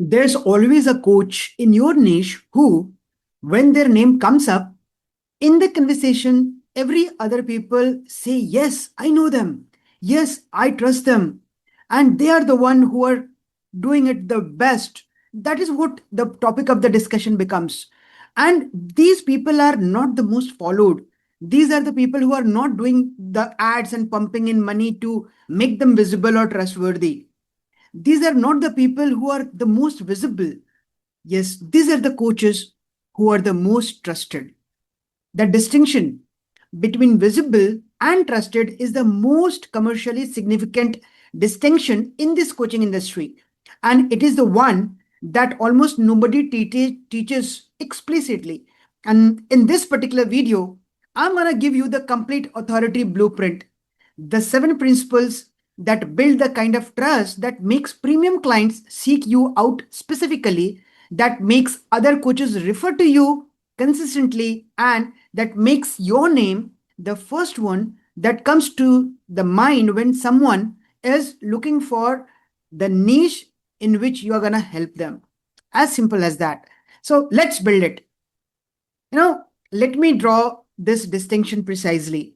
There's always a coach in your niche who, when their name comes up in the conversation, every other people say, yes, I know them. Yes, I trust them. And they are the one who are doing it the best. That is what the topic of the discussion becomes. And these people are not the most followed. These are the people who are not doing the ads and pumping in money to make them visible or trustworthy. These are not the people who are the most visible. Yes, these are the coaches who are the most trusted. The distinction between visible and trusted is the most commercially significant distinction in this coaching industry. And it is the one that almost nobody teaches explicitly. And in this particular video, I'm going to give you the complete authority blueprint, the 7 principles that build the kind of trust that makes premium clients seek you out specifically, that makes other coaches refer to you consistently, and that makes your name the first one that comes to the mind when someone is looking for the niche in which you are going to help them. As simple as that. So let's build it. Let me draw this distinction precisely,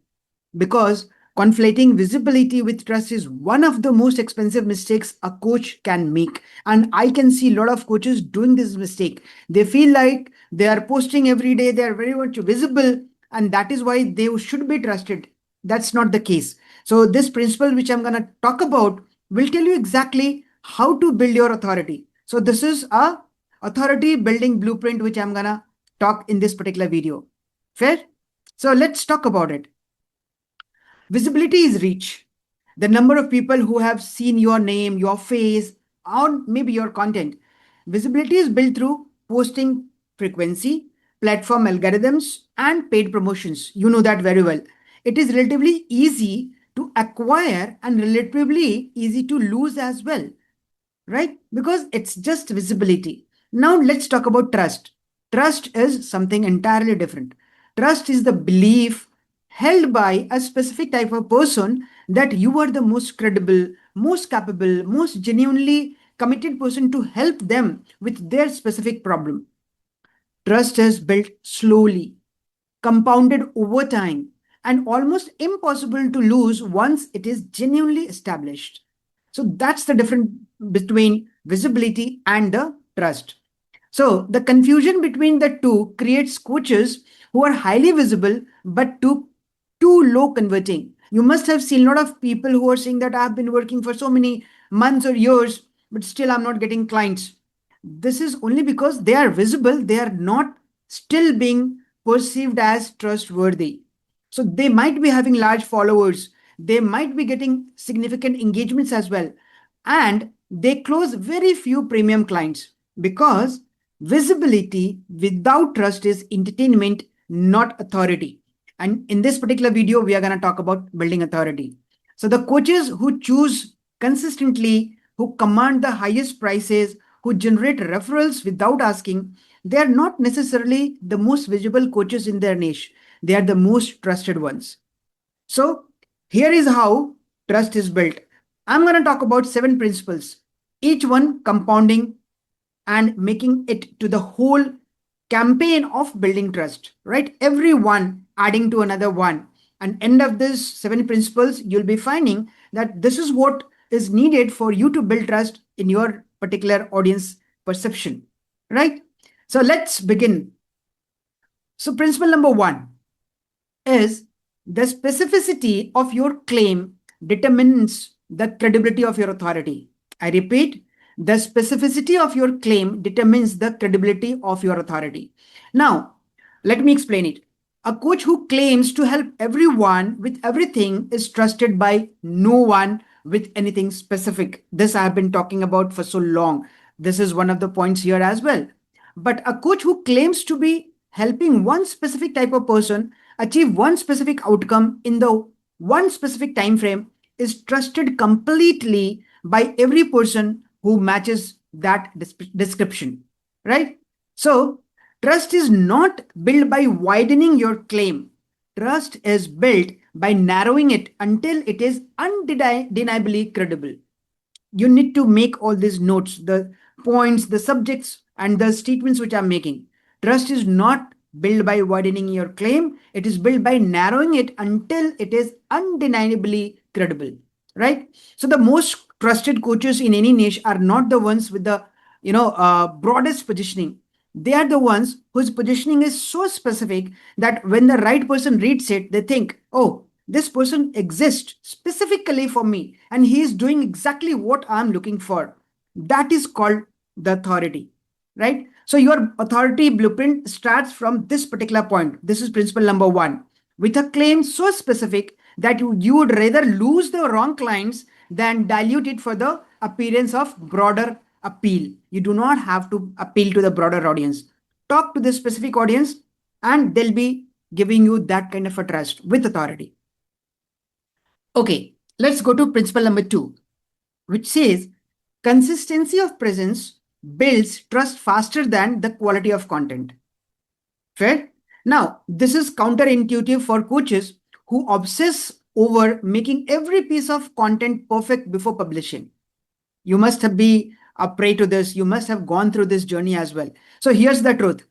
because conflating visibility with trust is one of the most expensive mistakes a coach can make. And I can see a lot of coaches doing this mistake. They feel like they are posting every day, they are very much visible, and that is why they should be trusted. That's not the case. So, this principle, which I'm going to talk about, will tell you exactly how to build your authority. So, this is a authority building blueprint, which I'm going to talk in this particular video. Fair? So, let's talk about it. Visibility is reach. The number of people who have seen your name, your face, or maybe your content. Visibility is built through posting frequency, platform algorithms, and paid promotions. You know that very well. It is relatively easy to acquire and relatively easy to lose as well, right? Because it's just visibility. Now let's talk about trust. Trust is something entirely different. Trust is the belief held by a specific type of person that you are the most credible, most capable, most genuinely committed person to help them with their specific problem. Trust is built slowly, compounded over time, and almost impossible to lose once it is genuinely established. So that's the difference between visibility and the trust. So the confusion between the two creates coaches who are highly visible but too low converting. You must have seen a lot of people who are saying that I've been working for so many months or years, but still I'm not getting clients. This is only because they are visible, they are not still being perceived as trustworthy. So they might be having large followers, they might be getting significant engagements as well, and they close very few premium clients, because visibility without trust is entertainment, not authority. And in this particular video, we are going to talk about building authority. So the coaches who choose consistently, who command the highest prices, who generate referrals without asking, they are not necessarily the most visible coaches in their niche. They are the most trusted ones. So here is how trust is built. I'm going to talk about 7 principles, each one compounding and making it to the whole campaign of building trust, right? Every one adding to another one. And end of this 7 principles, you'll be finding that this is what is needed for you to build trust in your particular audience perception, right? So let's begin. So principle number 1 is the specificity of your claim determines the credibility of your authority. I repeat, the specificity of your claim determines the credibility of your authority. Now, let me explain it. A coach who claims to help everyone with everything is trusted by no one with anything specific. This I have been talking about for so long. This is one of the points here as well. But a coach who claims to be helping one specific type of person achieve one specific outcome in the one specific time frame is trusted completely by every person who matches that description, right? So trust is not built by widening your claim. Trust is built by narrowing it until it is undeniably credible. You need to make all these notes. The points, the subjects, and the statements which I'm making. Trust is not built by widening your claim, it is built by narrowing it until it is undeniably credible, right? So the most trusted coaches in any niche are not the ones with the broadest positioning. They are the ones whose positioning is so specific that when the right person reads it, they think, oh, this person exists specifically for me and he is doing exactly what I'm looking for. That is called the authority, right? So your authority blueprint starts from this particular point. This is principle number one. With a claim so specific that you would rather lose the wrong clients than dilute it for the appearance of broader appeal. You do not have to appeal to the broader audience. Talk to the specific audience and they'll be giving you that kind of a trust with authority. Okay, let's go to principle number two, which says consistency of presence builds trust faster than the quality of content. Fair? Now, this is counterintuitive for coaches who obsess over making every piece of content perfect before publishing. You must have been a prey to this. You must have gone through this journey as well. So here's the truth.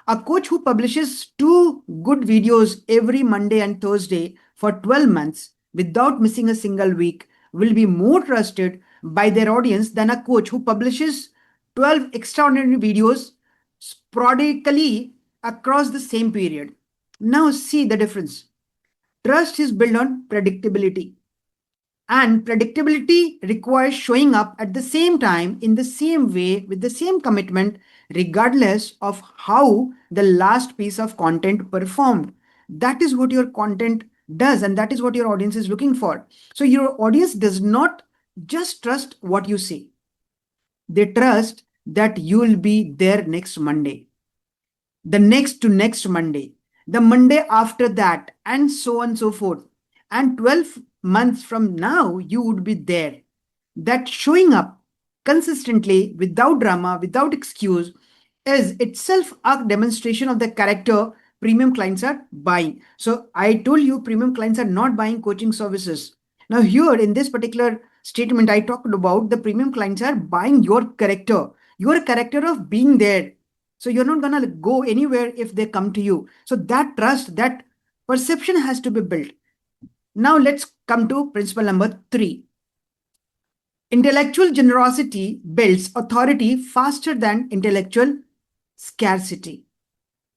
A coach who publishes 2 good videos every Monday and Thursday for 12 months without missing a single week will be more trusted by their audience than a coach who publishes 12 extraordinary videos sporadically across the same period. Now see the difference. Trust is built on predictability. And predictability requires showing up at the same time, in the same way, with the same commitment, regardless of how the last piece of content performed. That is what your content does, and that is what your audience is looking for. So your audience does not just trust what you say. They trust that you will be there next Monday, the next to next Monday, the Monday after that, and so on and so forth. And 12 months from now, you would be there. That showing up consistently, without drama, without excuse, is itself a demonstration of the character premium clients are buying. So I told you premium clients are not buying coaching services. Now here in this particular statement, I talked about the premium clients are buying your character of being there. So you're not going to go anywhere if they come to you. So that trust, that perception has to be built. Now let's come to principle number 3. Intellectual generosity builds authority faster than intellectual scarcity.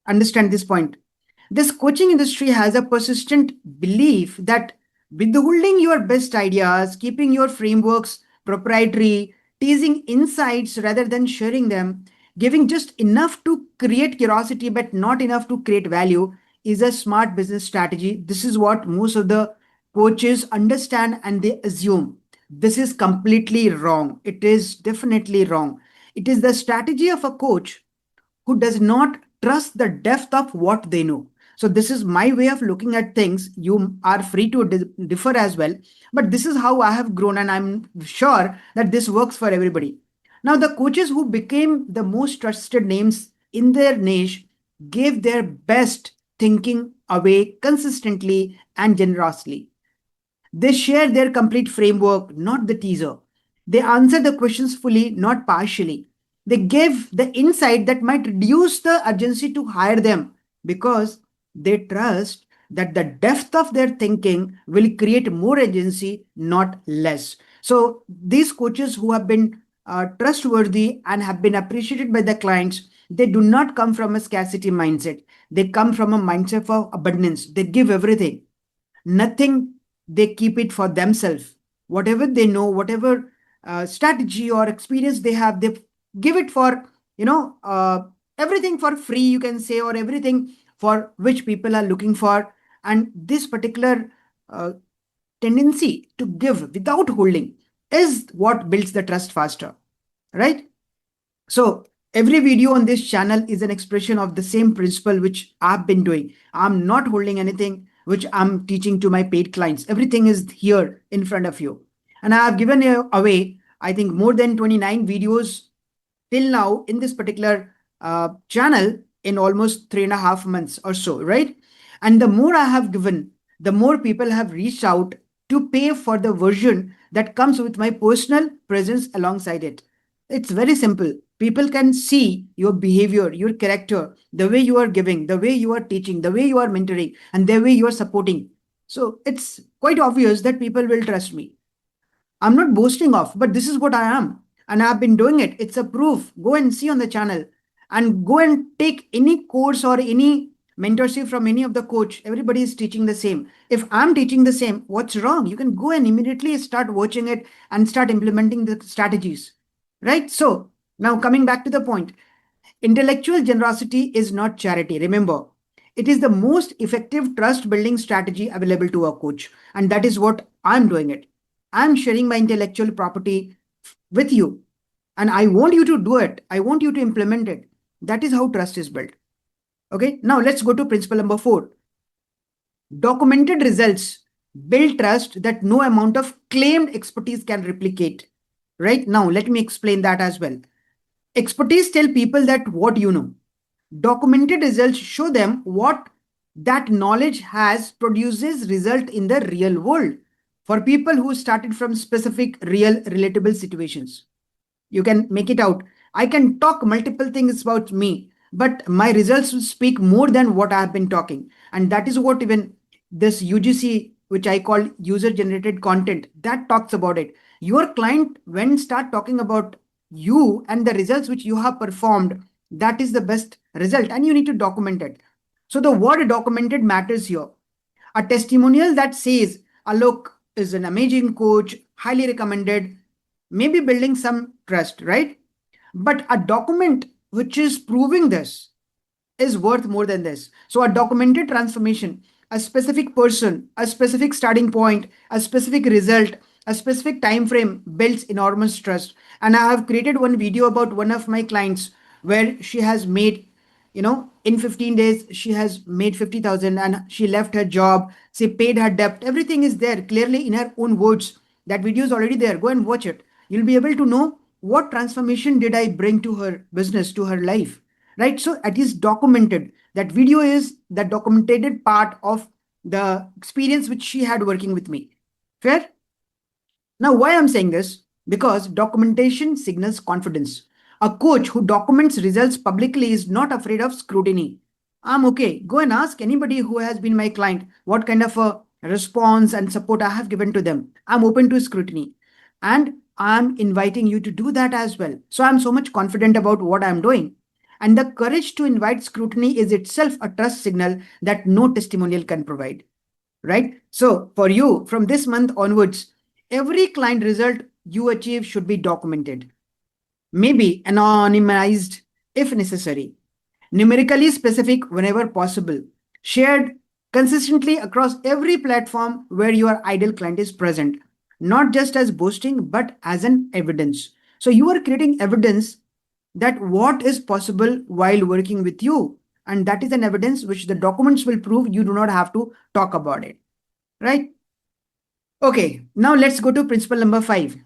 Understand this point. This coaching industry has a persistent belief that withholding your best ideas, keeping your frameworks proprietary, teasing insights rather than sharing them, giving just enough to create curiosity but not enough to create value is a smart business strategy. This is what most of the coaches understand and they assume. This is completely wrong. It is definitely wrong. It is the strategy of a coach who does not trust the depth of what they know. So this is my way of looking at things. You are free to differ as well. But this is how I have grown, and I'm sure that this works for everybody. Now, the coaches who became the most trusted names in their niche gave their best thinking away consistently and generously. They share their complete framework, not the teaser. They answer the questions fully, not partially. They give the insight that might reduce the urgency to hire them because they trust that the depth of their thinking will create more agency, not less. So these coaches who have been trustworthy and have been appreciated by the clients, they do not come from a scarcity mindset. They come from a mindset of abundance. They give everything. Nothing, they keep it for themselves. Whatever they know, whatever strategy or experience they have, they give it for, everything for free, you can say, or everything for which people are looking for. And this particular tendency to give without holding is what builds the trust faster, right? So every video on this channel is an expression of the same principle which I've been doing. I'm not holding anything which I'm teaching to my paid clients. Everything is here in front of you. And I have given away, I think, more than 29 videos till now in this particular channel in almost 3.5 months or so, right? And the more I have given, the more people have reached out to pay for the version that comes with my personal presence alongside it. It's very simple. People can see your behavior, your character, the way you are giving, the way you are teaching, the way you are mentoring, and the way you are supporting. So it's quite obvious that people will trust me. I'm not boasting of, but this is what I am. And I've been doing it. It's a proof. Go and see on the channel and go and take any course or any mentorship from any of the coach. Everybody is teaching the same. If I'm teaching the same, what's wrong? You can go and immediately start watching it and start implementing the strategies. Right? So now coming back to the point, intellectual generosity is not charity. Remember, it is the most effective trust building strategy available to a coach. And that is what I'm doing it. I'm sharing my intellectual property with you. And I want you to do it. I want you to implement it. That is how trust is built. Okay. Now let's go to principle number 4. Documented results build trust that no amount of claimed expertise can replicate. Right. Now let me explain that as well. Expertise tell people that what you know. Documented results show them what that knowledge has produces result in the real world for people who started from specific real relatable situations. You can make it out. I can talk multiple things about me, but my results will speak more than what I have been talking. And that is what even this UGC, which I call user generated content, that talks about it. Your client, when start talking about you and the results which you have performed, that is the best result, and you need to document it. So the word documented matters here. A testimonial that says Alok is an amazing coach, highly recommended, maybe building some trust, right? But a document which is proving this is worth more than this. So a documented transformation, a specific person, a specific starting point, a specific result, a specific time frame builds enormous trust. And I have created one video about one of my clients where she has made, in 15 days she has made 50,000 and she left her job, she paid her debt. Everything is there clearly in her own words. That video is already there. Go and watch it. You'll be able to know what transformation did I bring to her business, to her life, right? So it is documented. That video is the documented part of the experience which she had working with me. Fair? Now, why I'm saying this? Because documentation signals confidence. A coach who documents results publicly is not afraid of scrutiny. I'm okay. Go and ask anybody who has been my client what kind of a response and support I have given to them. I'm open to scrutiny. And I'm inviting you to do that as well. So I'm so much confident about what I'm doing. And the courage to invite scrutiny is itself a trust signal that no testimonial can provide. Right? So for you, from this month onwards, every client result you achieve should be documented, maybe anonymized if necessary, numerically specific whenever possible, shared consistently across every platform where your ideal client is present, not just as boasting, but as an evidence. So you are creating evidence that what is possible while working with you. And that is an evidence which the documents will prove. You do not have to talk about it. Right? Okay, now let's go to principle number 5.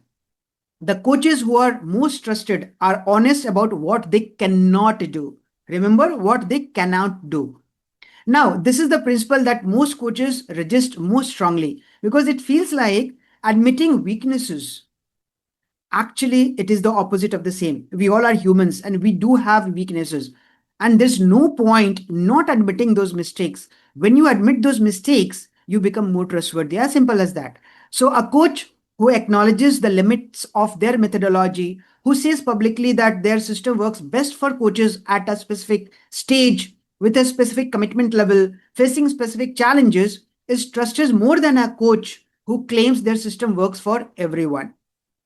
The coaches who are most trusted are honest about what they cannot do. Remember what they cannot do. Now, this is the principle that most coaches resist most strongly because it feels like admitting weaknesses. Actually, it is the opposite of the same. We all are humans and we do have weaknesses. And there's no point not admitting those mistakes. When you admit those mistakes, you become more trustworthy. As simple as that. So, a coach who acknowledges the limits of their methodology, who says publicly that their system works best for coaches at a specific stage with a specific commitment level, facing specific challenges, is trusted more than a coach who claims their system works for everyone.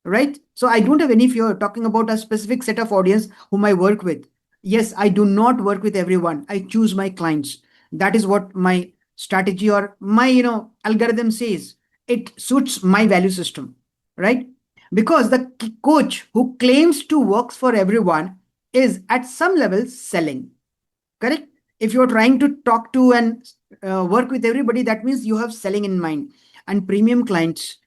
Right? So I don't have any fear talking about a specific set of audience whom I work with. Yes, I do not work with everyone. I choose my clients. That is what my strategy or my, algorithm says. It suits my value system, right? Because the coach who claims to works for everyone is at some level selling. Correct? If you're trying to talk to and work with everybody, that means you have selling in mind. And premium clients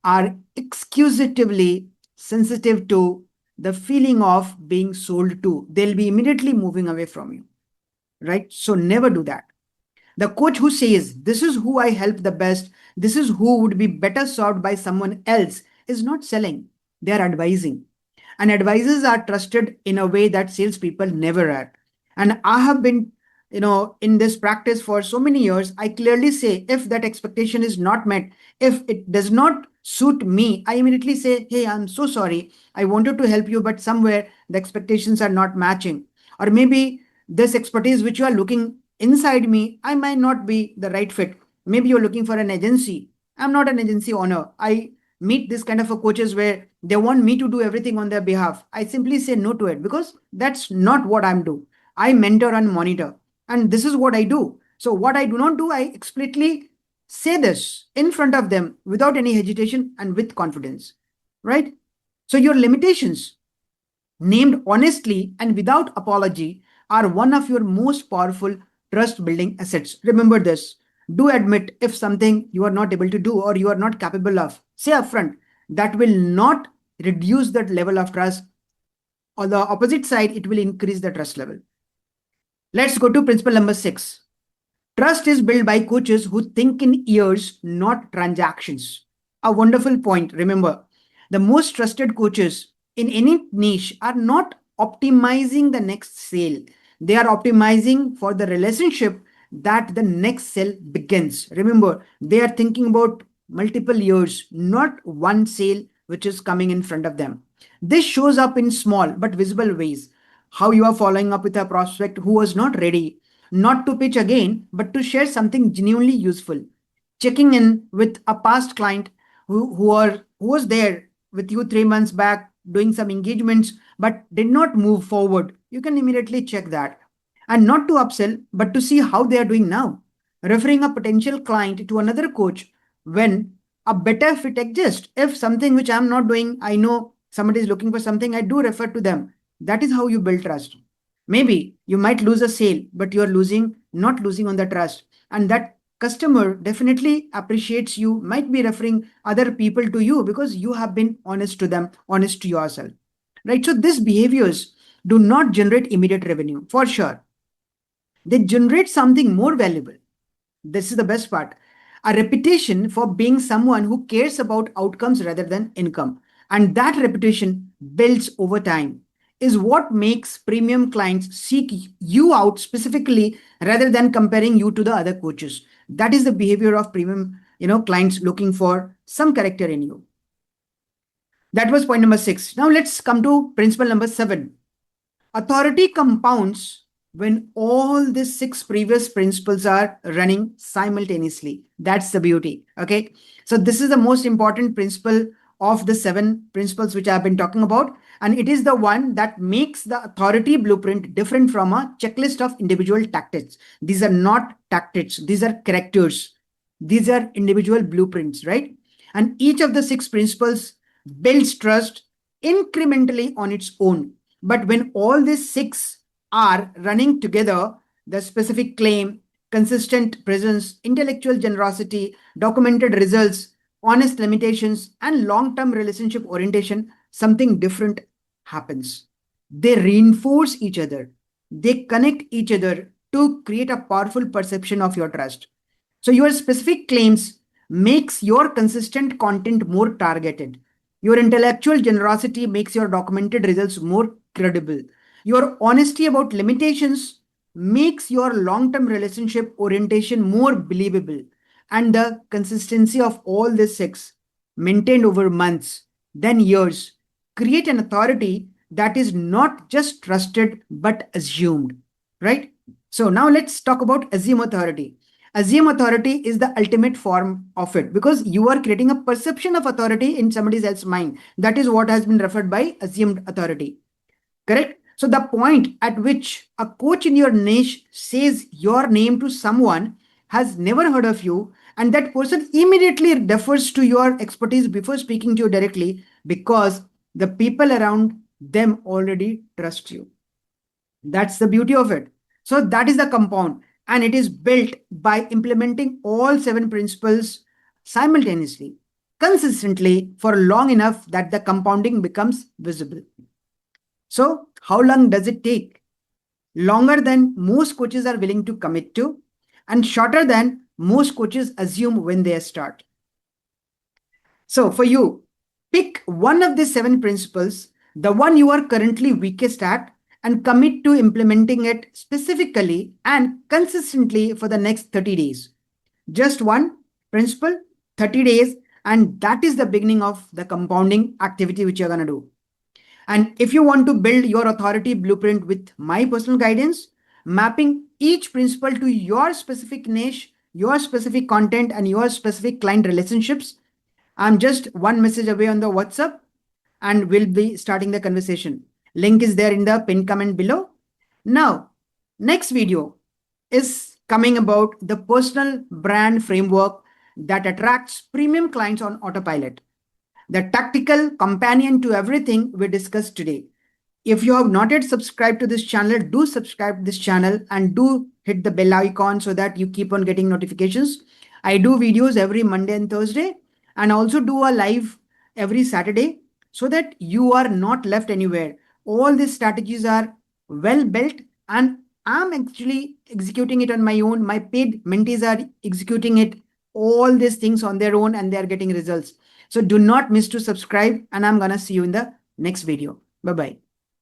are exclusively sensitive to the feeling of being sold to. They'll be immediately moving away from you, right? So never do that. The coach who says, this is who I help the best, this is who would be better served by someone else, is not selling. They are advising. And advisors are trusted in a way that salespeople never are. And I have been, in this practice for so many years. I clearly say if that expectation is not met, if it does not suit me, I immediately say, hey, I'm so sorry. I wanted to help you, but somewhere the expectations are not matching. Or maybe this expertise which you are looking inside me, I might not be the right fit. Maybe you're looking for an agency. I'm not an agency owner. I meet this kind of a coaches where they want me to do everything on their behalf. I simply say no to it because that's not what I'm do. I mentor and monitor, and this is what I do. So what I do not do, I explicitly say this in front of them without any hesitation and with confidence, right? So your limitations, named honestly and without apology, are one of your most powerful trust building assets. Remember this. Do admit if something you are not able to do or you are not capable of. Say upfront. That will not reduce that level of trust. On the opposite side, it will increase the trust level. Let's go to principle number 6. Trust is built by coaches who think in years, not transactions. A wonderful point. Remember, the most trusted coaches in any niche are not optimizing the next sale. They are optimizing for the relationship that the next sale begins. Remember, they are thinking about multiple years, not one sale which is coming in front of them. This shows up in small but visible ways. How you are following up with a prospect who was not ready, not to pitch again, but to share something genuinely useful. Checking in with a past client who was there with you 3 months back, doing some engagements, but did not move forward. You can immediately check that. And not to upsell, but to see how they are doing now. Referring a potential client to another coach when a better fit exists. If something which I'm not doing, I know somebody is looking for something, I do refer to them. That is how you build trust. Maybe you might lose a sale, but you're not losing on the trust. And that customer definitely appreciates you, might be referring other people to you because you have been honest to them, honest to yourself. Right? So these behaviors do not generate immediate revenue, for sure. They generate something more valuable. This is the best part. A reputation for being someone who cares about outcomes rather than income. And that reputation builds over time is what makes premium clients seek you out specifically rather than comparing you to the other coaches. That is the behavior of premium, clients looking for some character in you. That was point number 6. Now let's come to principle number 7. Authority compounds when all these 6 previous principles are running simultaneously. That's the beauty. Okay. So this is the most important principle of the 7 principles which I've been talking about. And it is the one that makes the authority blueprint different from a checklist of individual tactics. These are not tactics. These are characters. These are individual blueprints, right? And each of the 6 principles builds trust incrementally on its own. But when all these 6 are running together, the specific claim, consistent presence, intellectual generosity, documented results, honest limitations, and long-term relationship orientation, something different happens. They reinforce each other. They connect each other to create a powerful perception of your trust. So your specific claims makes your consistent content more targeted. Your intellectual generosity makes your documented results more credible. Your honesty about limitations makes your long-term relationship orientation more believable. And the consistency of all these 6 maintained over months, then years, create an authority that is not just trusted but assumed, right? So now let's talk about assume authority. Assume authority is the ultimate form of it because you are creating a perception of authority in somebody else's mind. That is what has been referred by assumed authority. Correct? So the point at which a coach in your niche says your name to someone has never heard of you, and that person immediately defers to your expertise before speaking to you directly because the people around them already trust you. That's the beauty of it. So that is the compound, and it is built by implementing all 7 principles simultaneously, consistently for long enough that the compounding becomes visible. So how long does it take? Longer than most coaches are willing to commit to, and shorter than most coaches assume when they start. So for you, pick one of these 7 principles the one you are currently weakest at, and commit to implementing it specifically and consistently for the next 30 days. Just one principle, 30 days, and that is the beginning of the compounding activity which you're going to do. And if you want to build your authority blueprint with my personal guidance, mapping each principle to your specific niche, your specific content, and your specific client relationships, I'm just one message away on the WhatsApp and we'll be starting the conversation. Link is there in the pinned comment below. Now, next video is coming about the personal brand framework that attracts premium clients on autopilot, the tactical companion to everything we discussed today. If you have not yet subscribed to this channel, do subscribe to this channel and do hit the bell icon so that you keep on getting notifications. I do videos every Monday and Thursday and also do a live every Saturday so that you are not left anywhere. All these strategies are well built and I'm actually executing it on my own. My paid mentees are executing it, all these things on their own, and they are getting results. So do not miss to subscribe, and I'm going to see you in the next video. Bye-bye.